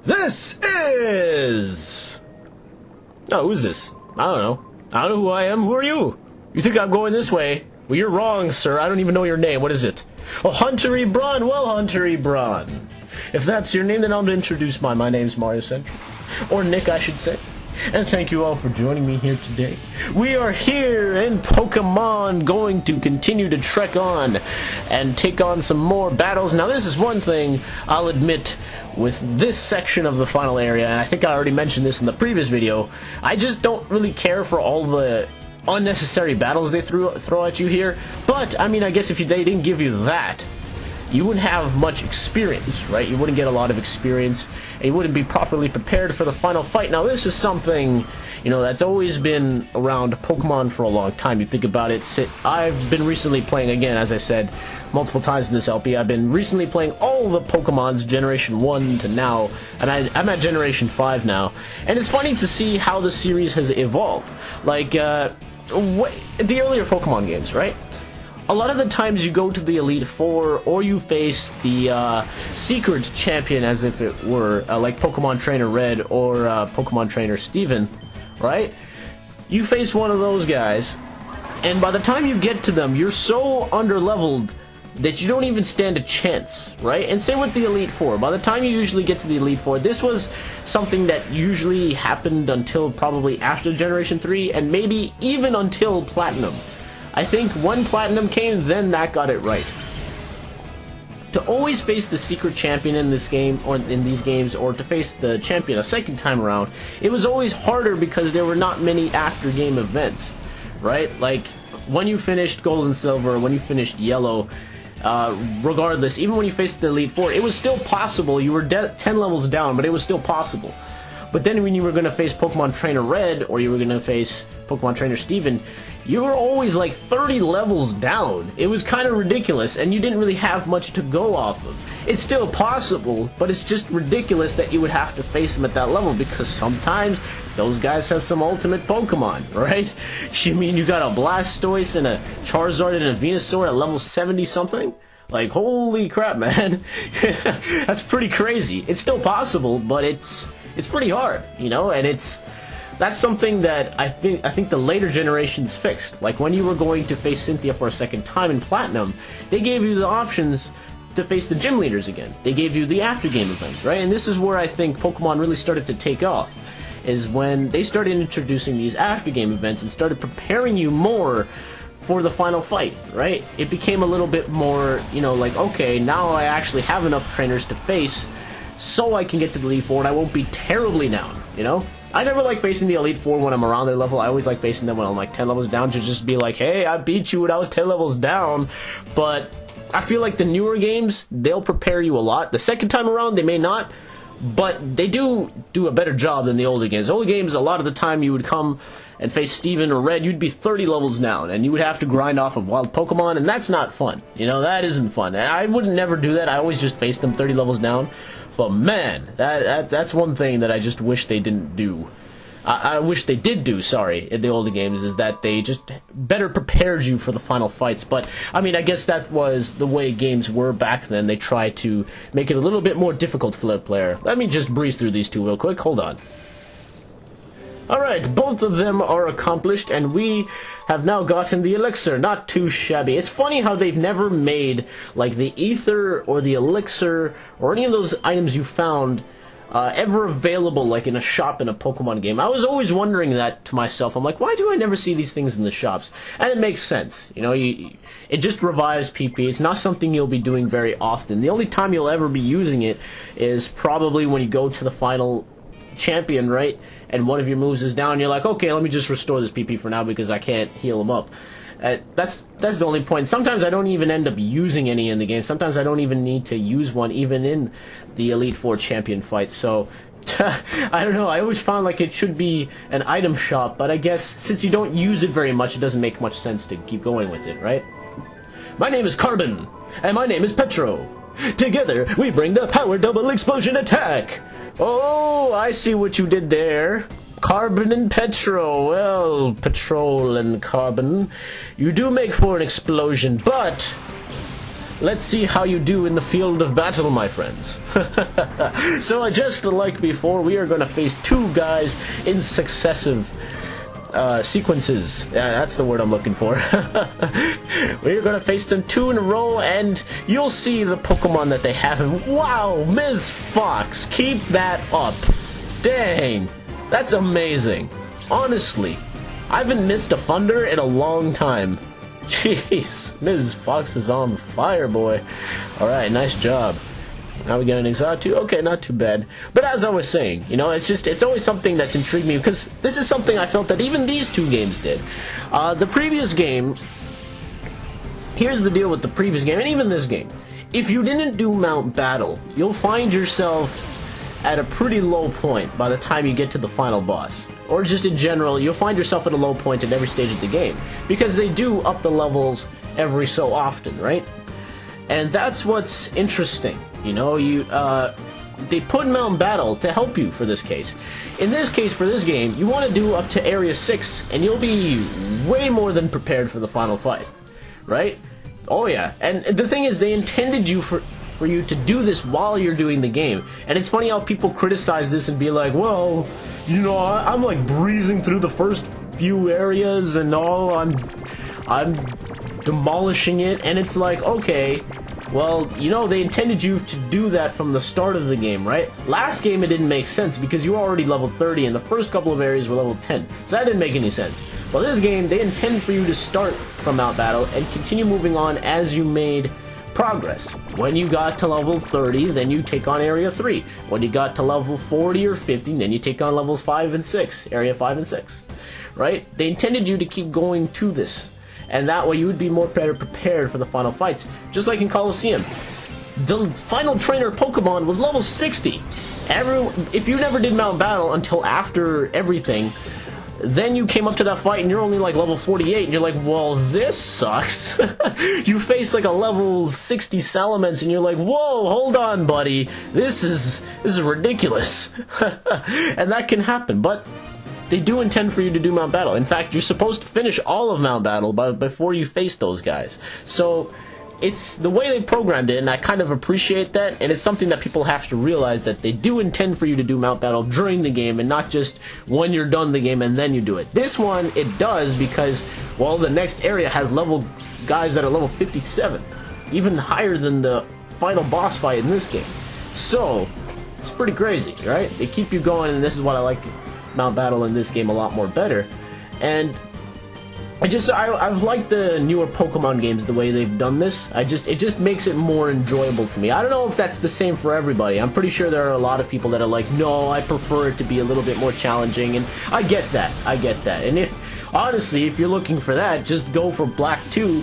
This is... Oh, who's this? I don't know. I don't know who I am. Who are you? You think I'm going this way? Well, you're wrong, sir. I don't even know your name. What is it? Oh, Huntery Braun. Well, Huntery Braun. If that's your name, then I'll introduce mine. My name's Mario Central. Or Nick, I should say. And thank you all for joining me here today. We are here in Pokemon, going to continue to trek on and take on some more battles. Now, this is one thing I'll admit with this section of the final area, and I think I already mentioned this in the previous video. I just don't really care for all the unnecessary battles they throw at you here. But, I mean, I guess if they didn't give you that, you wouldn't have much experience, right? You wouldn't get a lot of experience, and you wouldn't be properly prepared for the final fight. Now, this is something, you know, that's always been around Pokemon for a long time. You think about it, I've been recently playing, again, as I said, multiple times in this LP, I've been recently playing all the Pokemons, Generation 1 to now, and I'm at Generation 5 now. And it's funny to see how the series has evolved. Like, the earlier Pokemon games, right? A lot of the times you go to the Elite Four, or you face the secret champion as if it were, like Pokemon Trainer Red or Pokemon Trainer Steven, right? You face one of those guys, and by the time you get to them, you're so underleveled that you don't even stand a chance, right? And same with the Elite Four. By the time you usually get to the Elite Four, this was something that usually happened until probably after Generation 3, and maybe even until Platinum. I think when Platinum came, then that got it right. To always face the secret champion in this game, or in these games, or to face the champion a second time around, it was always harder because there were not many after-game events, right? Like, when you finished Gold and Silver, when you finished Yellow, regardless, even when you faced the Elite Four, it was still possible. You were 10 levels down, but it was still possible. But then when you were going to face Pokemon Trainer Red, or you were going to face Pokemon Trainer Steven, you were always like 30 levels down. It was kind of ridiculous, and you didn't really have much to go off of. It's still possible, but it's just ridiculous that you would have to face them at that level, because sometimes those guys have some ultimate Pokemon, right? You mean you got a Blastoise and a Charizard and a Venusaur at level 70-something? Like, holy crap, man. That's pretty crazy. It's still possible, but it's pretty hard, you know, and that's something that I think the later generations fixed. Like, when you were going to face Cynthia for a second time in Platinum, they gave you the options to face the gym leaders again. They gave you the after-game events, right? And this is where I think Pokemon really started to take off, is when they started introducing these after-game events and started preparing you more for the final fight, right? It became a little bit more, you know, like, okay, now I actually have enough trainers to face, so I can get to the Elite Four and I won't be terribly down, you know? I never like facing the Elite Four when I'm around their level. I always like facing them when I'm like 10 levels down, to just be like, hey, I beat you when I was 10 levels down. But I feel like the newer games, they'll prepare you a lot. The second time around, they may not, but they do a better job than the older games. The older games, a lot of the time you would come and face Steven or Red, you'd be 30 levels down, and you would have to grind off of wild Pokemon, and that's not fun. You know, that isn't fun. And I would never do that. I always just face them 30 levels down. But man, that's one thing that I just wish they didn't do. I wish they did do, sorry, in the older games, is that they just better prepared you for the final fights. But, I mean, I guess that was the way games were back then. They tried to make it a little bit more difficult for the player. Let me just breeze through these two real quick. Hold on. Alright, both of them are accomplished, and we have now gotten the elixir. Not too shabby. It's funny how they've never made, like, the ether or the elixir or any of those items you found ever available, like, in a shop in a Pokemon game. I was always wondering that to myself. I'm like, why do I never see these things in the shops? And it makes sense. You know, it just revives PP. It's not something you'll be doing very often. The only time you'll ever be using it is probably when you go to the final champion, right? And one of your moves is down, you're like, okay, let me just restore this PP for now because I can't heal him up. That's the only point. Sometimes I don't even end up using any in the game. Sometimes I don't even need to use one, even in the Elite Four champion fight. So, I don't know. I always found like it should be an item shop, but I guess since you don't use it very much, it doesn't make much sense to keep going with it, right? My name is Carbon, and my name is Petro. Together, we bring the power double explosion attack. Oh, I see what you did there. Carbon and Petro. Well, Petrol and Carbon, you do make for an explosion, but let's see how you do in the field of battle, my friends. So just like before, we are going to face two guys in successive sequences. That's the word I'm looking for. We're going to face them two in a row, and you'll see the Pokemon that they have. And wow, Ms. Fox, keep that up. Dang, that's amazing. Honestly, I haven't missed a Thunder in a long time. Jeez, Ms. Fox is on fire, boy. Alright, nice job. Now we get an Exotic. Okay, not too bad. But as I was saying, you know, it's always something that's intrigued me, because this is something I felt that even these two games did. The previous game, here's the deal with the previous game, and even this game. If you didn't do Mount Battle, you'll find yourself at a pretty low point by the time you get to the final boss. Or just in general, you'll find yourself at a low point at every stage of the game, because they do up the levels every so often, right? And that's what's interesting, you know. They put Mountain Battle to help you for this case. In this case, for this game, you want to do up to Area 6, and you'll be way more than prepared for the final fight, right? Oh yeah, and the thing is, they intended you for you to do this while you're doing the game. And it's funny how people criticize this and be like, well, you know, I'm like breezing through the first few areas and all, I'm demolishing it, and it's like, okay, well, you know, they intended you to do that from the start of the game, right? Last game it didn't make sense because you were already level 30 and the first couple of areas were level 10, so that didn't make any sense. Well, this game, they intend for you to start from Mount Battle and continue moving on as you made progress. When you got to level 30, then you take on Area 3. When you got to level 40 or 50, then you take on levels 5 and 6, Area 5 and 6, right? They intended you to keep going to this, and that way you would be more better prepared for the final fights. Just like in Colosseum, the final trainer Pokemon was level 60. If you never did Mount Battle until after everything, then you came up to that fight and you're only like level 48, and you're like, well, this sucks. You face like a level 60 Salamence and you're like, whoa, hold on, buddy, this is ridiculous. And that can happen, but they do intend for you to do Mount Battle. In fact, you're supposed to finish all of Mount Battle before you face those guys. So it's the way they programmed it, and I kind of appreciate that, and it's something that people have to realize, that they do intend for you to do Mount Battle during the game and not just when you're done the game and then you do it. This one, it does, because, well, the next area has level guys that are level 57, even higher than the final boss fight in this game. So it's pretty crazy, right? They keep you going, and this is what I like Mount Battle in this game a lot more better. And I've liked the newer Pokemon games the way they've done this. It just makes it more enjoyable to me. I don't know if that's the same for everybody. I'm pretty sure there are a lot of people that are like, no, I prefer it to be a little bit more challenging, and I get that. And honestly, if you're looking for that, just go for Black 2,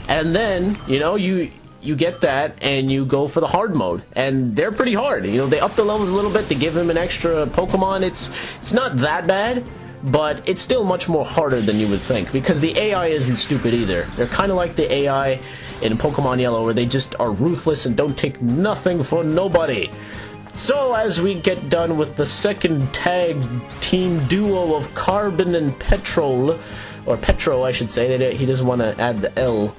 and then, you know, you get that, and you go for the hard mode, and they're pretty hard. You know, they up the levels a little bit to give them an extra Pokemon. It's not that bad, but it's still much more harder than you would think, because the AI isn't stupid either. They're kind of like the AI in Pokemon Yellow, where they just are ruthless and don't take nothing for nobody. So as we get done with the second tag team duo of Carbon and Petrol, or Petro I should say, he doesn't want to add the L.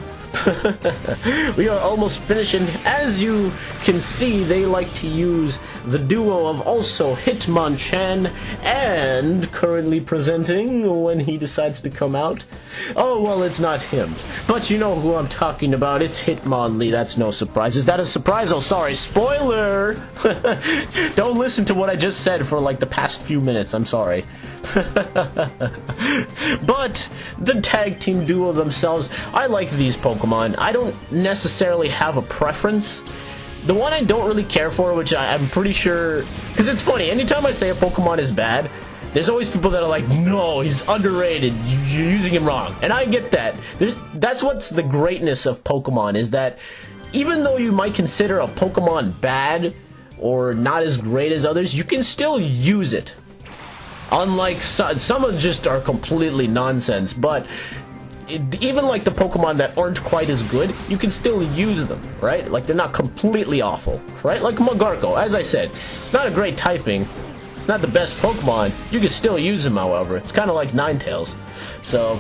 We are almost finished, and as you can see, they like to use the duo of also Hitmonchan and currently presenting when he decides to come out. Oh, well, it's not him, but you know who I'm talking about. It's Hitmonlee. That's no surprise. Is that a surprise? Oh, sorry, spoiler. Don't listen to what I just said for like the past few minutes. I'm sorry. But the tag team duo themselves, I like these Pokemon. I don't necessarily have a preference. The one I don't really care for, which I'm pretty sure, because it's funny, anytime I say a Pokemon is bad, there's always people that are like, no, he's underrated, you're using him wrong. And I get that. That's what's the greatness of Pokemon, is that even though you might consider a Pokemon bad or not as great as others, you can still use it. Unlike some of just are completely nonsense, but even like the Pokemon that aren't quite as good, you can still use them, right? Like, they're not completely awful, right? Like Magarko, as I said, it's not a great typing, It's not the best Pokemon. You can still use him, however. It's kind of like Ninetales. So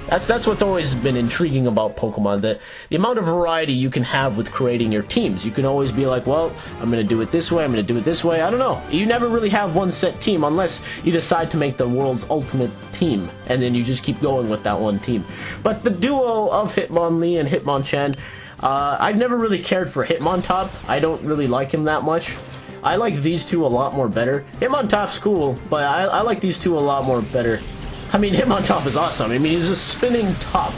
that's what's always been intriguing about Pokemon, that the amount of variety you can have with creating your teams. You can always be like, well, I'm going to do it this way, I'm going to do it this way. I don't know. You never really have one set team unless you decide to make the world's ultimate team, and then you just keep going with that one team. But the duo of Hitmonlee and Hitmonchan, I've never really cared for Hitmontop. I don't really like him that much. I like these two a lot more better. Hitmontop's cool, but I like these two a lot more better. I mean, Hitmontop is awesome. I mean, he's a spinning top.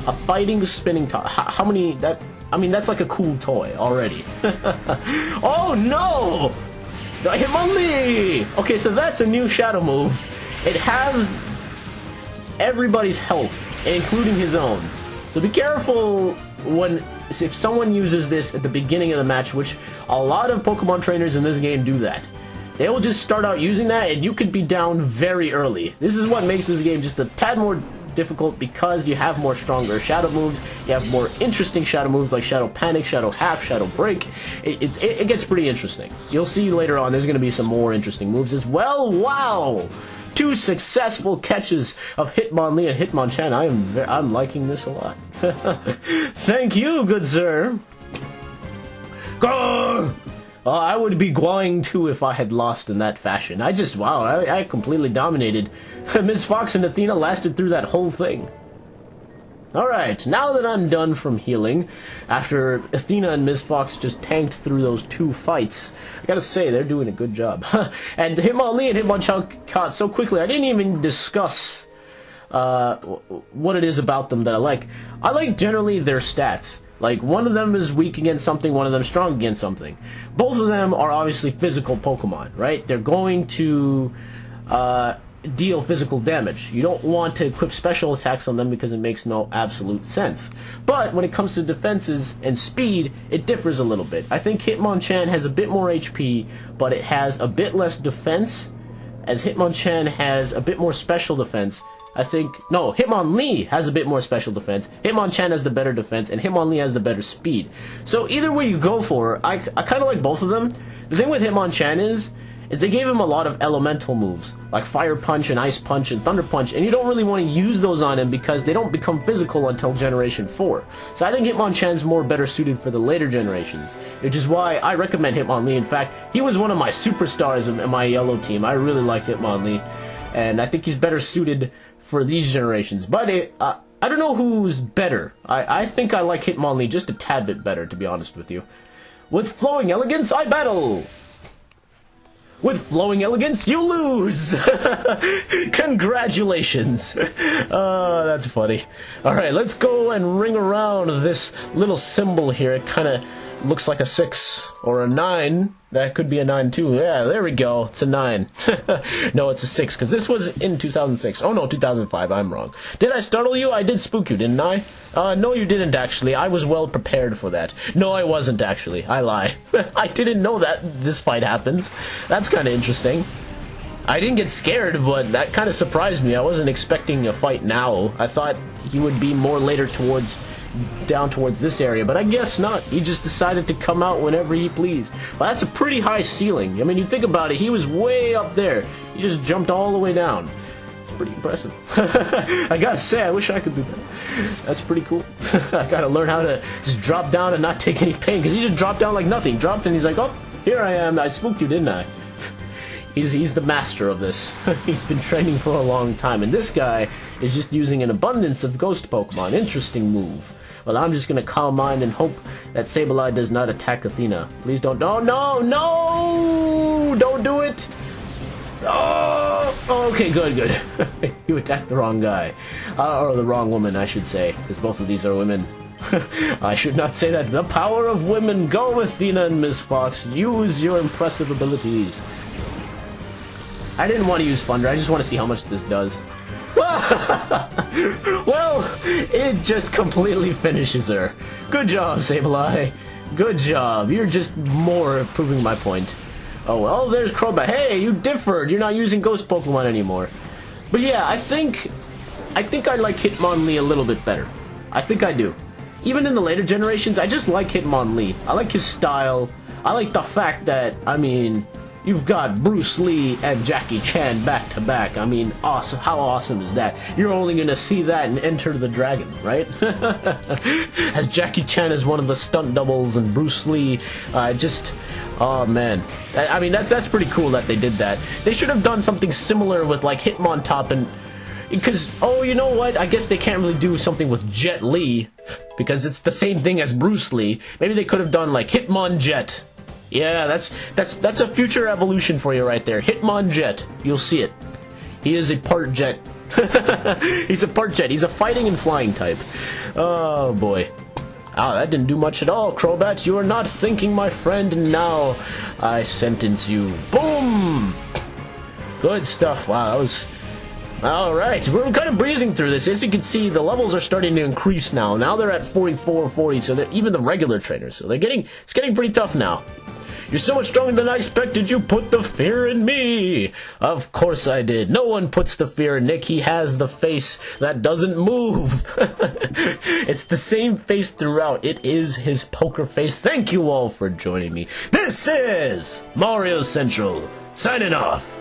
A fighting spinning top. How many... that? I mean, that's like a cool toy already. Oh, no! Hitmonlee! Okay, so that's a new shadow move. It has everybody's health, including his own. So be careful if someone uses this at the beginning of the match, which a lot of Pokemon trainers in this game do that. They will just start out using that, and you could be down very early. This is what makes this game just a tad more difficult, because you have more stronger shadow moves, you have more interesting shadow moves like Shadow Panic, Shadow Half, Shadow Break. It gets pretty interesting. You'll see later on there's going to be some more interesting moves as well. Wow! 2 successful catches of Hitmonlee and Hitmonchan. I'm liking this a lot. Thank you, good sir. Go! I would be going too if I had lost in that fashion. Wow, I completely dominated. Ms. Fox and Athena lasted through that whole thing. Alright, now that I'm done from healing, after Athena and Ms. Fox just tanked through those 2 fights, I gotta say, they're doing a good job. And Hitmonlee and Hitmonchan caught so quickly, I didn't even discuss what it is about them that I like. I like generally their stats. Like, one of them is weak against something, one of them is strong against something. Both of them are obviously physical Pokemon, right? They're going to deal physical damage. You don't want to equip special attacks on them because it makes no absolute sense. But when it comes to defenses and speed, it differs a little bit. I think Hitmonchan has a bit more HP, but it has a bit less defense, as Hitmonchan has a bit more special defense. Hitmonlee has a bit more special defense, Hitmonchan has the better defense, and Hitmonlee has the better speed. So either way you go for, I kind of like both of them. The thing with Hitmonchan is they gave him a lot of elemental moves, like Fire Punch and Ice Punch and Thunder Punch, and you don't really want to use those on him because they don't become physical until Generation 4. So I think Hitmonchan's more better suited for the later generations, which is why I recommend Hitmonlee. In fact, he was one of my superstars in my yellow team. I really liked Hitmonlee, and I think he's better suited for these generations. But I don't know who's better. I think I like Hitmonlee just a tad bit better, to be honest with you. With Flowing Elegance, I battle! With Flowing Elegance, you lose! Congratulations! Oh, that's funny. Alright, let's go and ring around this little symbol here. It kind of looks like a 6 or a 9. That could be a 9 too. Yeah, there we go. It's a 9. No, it's a 6, because this was in 2006. Oh no, 2005. I'm wrong. Did I startle you? I did spook you, didn't I? No, you didn't actually. I was well prepared for that. No, I wasn't actually. I lie. I didn't know that this fight happens. That's kind of interesting. I didn't get scared, but that kind of surprised me. I wasn't expecting a fight now. I thought he would be more later down towards this area, but I guess not. He just decided to come out whenever he pleased. But that's a pretty high ceiling. I mean, you think about it, he was way up there. He just jumped all the way down. It's pretty impressive. I gotta say, I wish I could do that. That's pretty cool. I gotta learn how to just drop down and not take any pain, because he just dropped down like nothing. Dropped and he's like, oh, here I am. I spooked you, didn't I? He's the master of this. He's been training for a long time, and this guy is just using an abundance of ghost Pokemon. Interesting move. Well, I'm just gonna calm mine and hope that Sableye does not attack Athena. Please don't. No, no, no! Don't do it! Oh, okay, good, good. You attacked the wrong guy. Or the wrong woman, I should say, because both of these are women. I should not say that. The power of women. Go, Athena and Ms. Fox. Use your impressive abilities. I didn't want to use Thunder. I just want to see how much this does. Well, it just completely finishes her. Good job, Sableye. Good job. You're just more proving my point. Oh, well, there's Crobat. Hey, you differed. You're not using Ghost Pokemon anymore. But yeah, I think I like Hitmonlee a little bit better. I think I do. Even in the later generations, I just like Hitmonlee. I like his style. I like the fact that, I mean, You've got Bruce Lee and Jackie Chan back to back. I mean, awesome! How awesome is that? You're only gonna see that in Enter the Dragon, right? As Jackie Chan is one of the stunt doubles, and Bruce Lee, oh man, I mean that's pretty cool that they did that. They should have done something similar with like Hitmontop and. Because, oh, you know what? I guess they can't really do something with Jet Li, because it's the same thing as Bruce Lee. Maybe they could have done, like, Hitmonjet. Yeah, that's a future evolution for you right there. Hitmonjet. You'll see it. He is a part jet. He's a part jet. He's a fighting and flying type. Oh, boy. Ah, that didn't do much at all, Crobat. You are not thinking, my friend, and now I sentence you. Boom! Good stuff. Wow, that was... Alright, we're kind of breezing through this. As you can see, the levels are starting to increase now. Now they're at 44, 40, so they're even the regular trainers. So it's getting pretty tough now. You're so much stronger than I expected. You put the fear in me. Of course I did. No one puts the fear in Nick. He has the face that doesn't move. It's the same face throughout. It is his poker face. Thank you all for joining me. This is Mario Central, signing off.